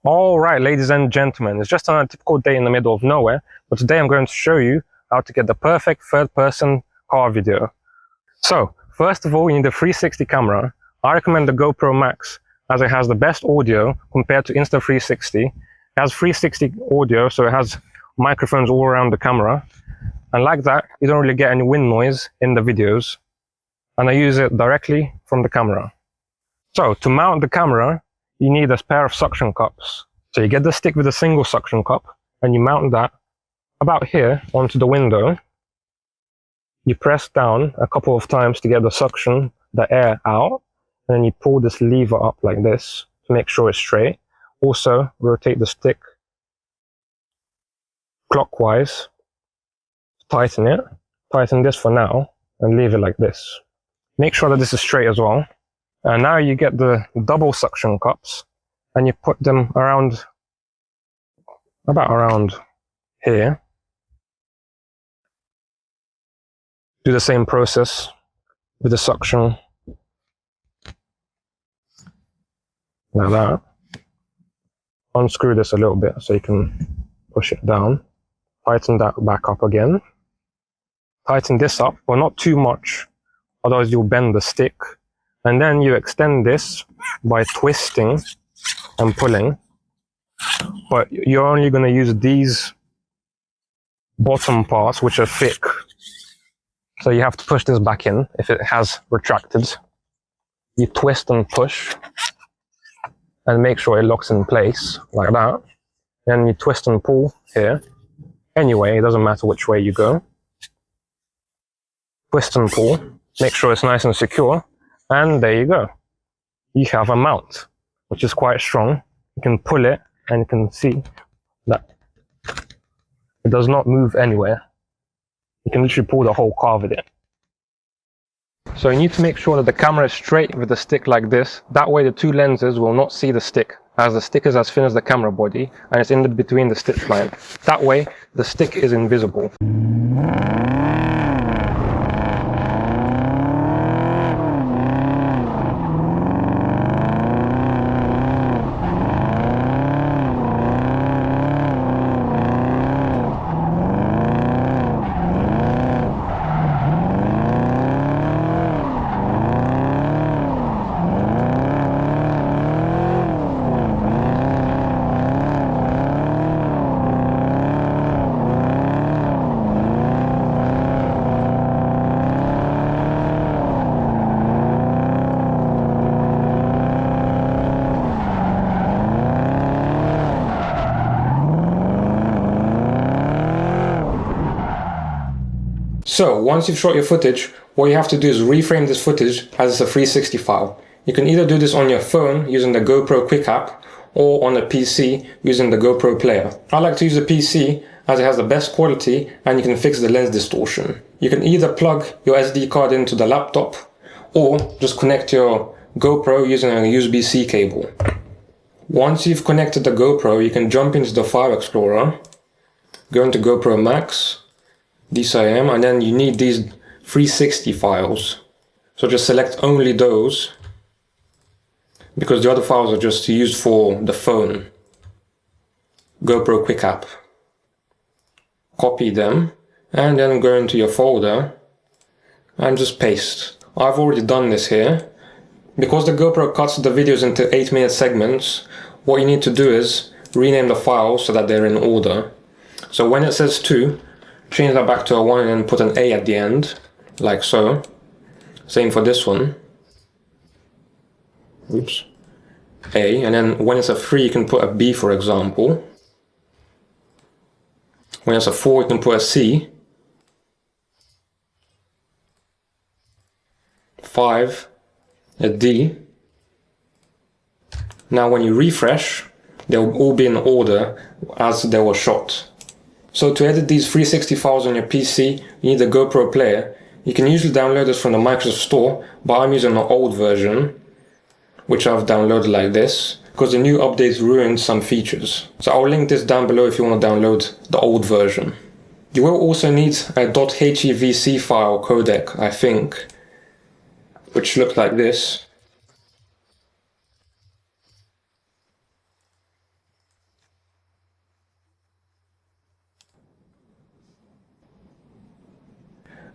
Alright, ladies and gentlemen, it's just on a typical day in the middle of nowhere, but today I'm going to show you how to get the perfect third-person car video. So, first of all, you need a 360 camera. I recommend the GoPro Max, as it has the best audio compared to Insta360. It has 360 audio, so it has microphones all around the camera. And like that, you don't really get any wind noise in the videos. And I use it directly from the camera. So, to mount the camera, you need a pair of suction cups. So you get the stick with a single suction cup and you mount that about here onto the window. You press down a couple of times to get the air out, and then you pull this lever up like this to make sure it's straight. Also rotate the stick clockwise, tighten it, tighten this for now and leave it like this. Make sure that this is straight as well. And now you get the double suction cups and you put them around, about around here. Do the same process with the suction, like that. Unscrew this a little bit so you can push it down. Tighten that back up again. Tighten this up, but not too much, otherwise you'll bend the stick. And then you extend this by twisting and pulling, but you're only going to use these bottom parts which are thick. So you have to push this back in if it has retracted. You twist and push and make sure it locks in place like that. Then you twist and pull here. Anyway, it doesn't matter which way you go. Twist and pull, make sure it's nice and secure. And there you go. You have a mount, which is quite strong. You can pull it and you can see that it does not move anywhere. You can literally pull the whole car with it. So you need to make sure that the camera is straight with the stick like this. That way the two lenses will not see the stick, as the stick is as thin as the camera body and it's in between the stitch line. That way the stick is invisible. So, once you've shot your footage, what you have to do is reframe this footage as it's a 360 file. You can either do this on your phone using the GoPro Quick app or on a PC using the GoPro player. I like to use the PC as it has the best quality and you can fix the lens distortion. You can either plug your SD card into the laptop or just connect your GoPro using a USB-C cable. Once you've connected the GoPro, you can jump into the File Explorer, go into GoPro Max, DCIM, and then you need these 360 files. So just select only those, because the other files are just used for the phone. GoPro Quick App. Copy them, and then go into your folder, and just paste. I've already done this here. Because the GoPro cuts the videos into 8-minute segments, what you need to do is rename the files so that they're in order. So when it says 2, change that back to a 1 and then put an A at the end, like so. Same for this one. Oops. A, and then when it's a 3 you can put a B, for example. When it's a 4 you can put a C. 5, a D. Now when you refresh, they'll all be in order as they were shot. So to edit these 360 files on your PC, you need a GoPro player. You can usually download this from the Microsoft Store, but I'm using the old version, which I've downloaded like this, because the new updates ruined some features. So I'll link this down below if you want to download the old version. You will also need a .hevc file codec, I think, which looks like this.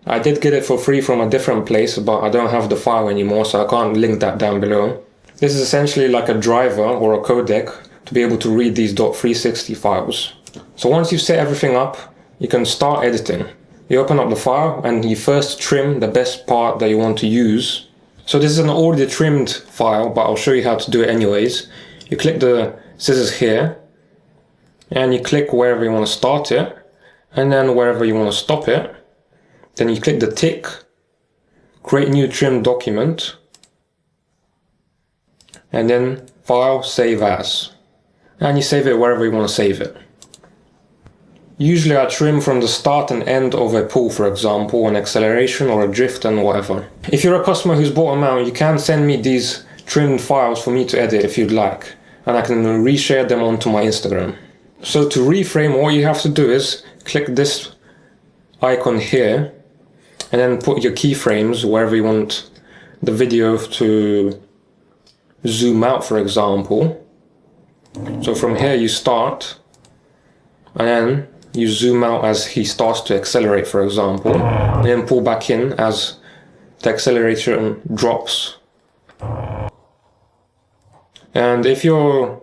I did get it for free from a different place, but I don't have the file anymore, so I can't link that down below. This is essentially like a driver or a codec to be able to read these .360 files. So once you've set everything up, you can start editing. You open up the file and you first trim the best part that you want to use. So this is an already trimmed file, but I'll show you how to do it anyways. You click the scissors here and you click wherever you want to start it, and then wherever you want to stop it. Then you click the tick, create new trim document, and then file, save as, and you save it wherever you want to save it. Usually I trim from the start and end of a pull, for example, an acceleration or a drift and whatever. If you're a customer who's bought a mount, you can send me these trimmed files for me to edit if you'd like, and I can reshare them onto my Instagram. So to reframe, what you have to do is click this icon here and then put your keyframes wherever you want the video to zoom out, for example. So from here you start and then you zoom out as he starts to accelerate, for example, and then pull back in as the acceleration drops. And if you're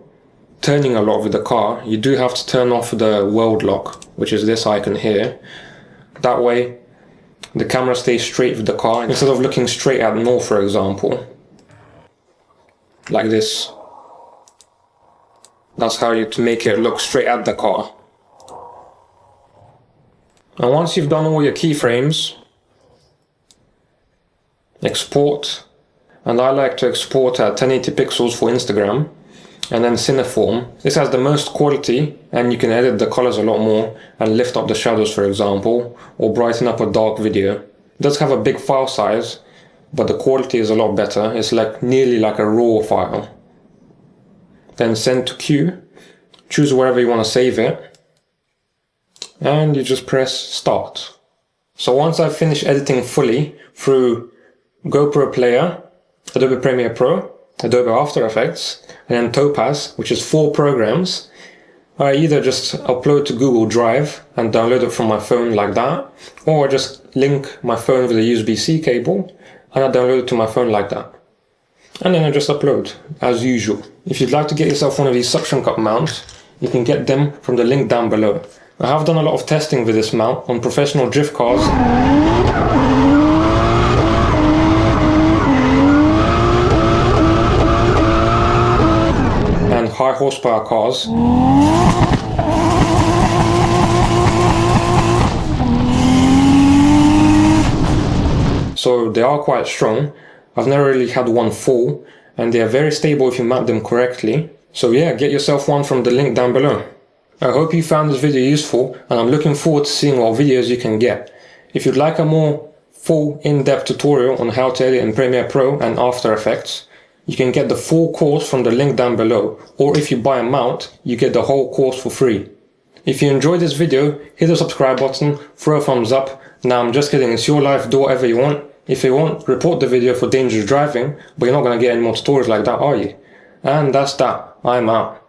turning a lot with the car, you do have to turn off the world lock, which is this icon here. That way the camera stays straight with the car instead of looking straight at north, for example, like this. That's how you to make it look straight at the car. And once you've done all your keyframes, export. And I like to export at 1080 pixels for Instagram, and then Cineform. This has the most quality, and you can edit the colors a lot more and lift up the shadows, for example, or brighten up a dark video. It does have a big file size, but the quality is a lot better. It's like nearly like a raw file. Then send to queue, choose wherever you want to save it, and you just press start. So once I've finished editing fully through GoPro Player, Adobe Premiere Pro, Adobe After Effects, and then Topaz, which is 4 programs, I either just upload to Google Drive and download it from my phone like that, or I just link my phone with a USB-C cable and I download it to my phone like that. And then I just upload, as usual. If you'd like to get yourself one of these suction cup mounts, you can get them from the link down below. I have done a lot of testing with this mount on professional drift cars and high horsepower cars. So they are quite strong. I've never really had one fall, and they are very stable if you mount them correctly. So yeah, get yourself one from the link down below. I hope you found this video useful, and I'm looking forward to seeing what videos you can get. If you'd like a more full in-depth tutorial on how to edit in Premiere Pro and After Effects, you can get the full course from the link down below, or if you buy a mount, you get the whole course for free. If you enjoyed this video, hit the subscribe button, throw a thumbs up. Now I'm just kidding, it's your life, do whatever you want. If you want, report the video for dangerous driving, but you're not going to get any more tutorials like that, are you? And that's that. I'm out.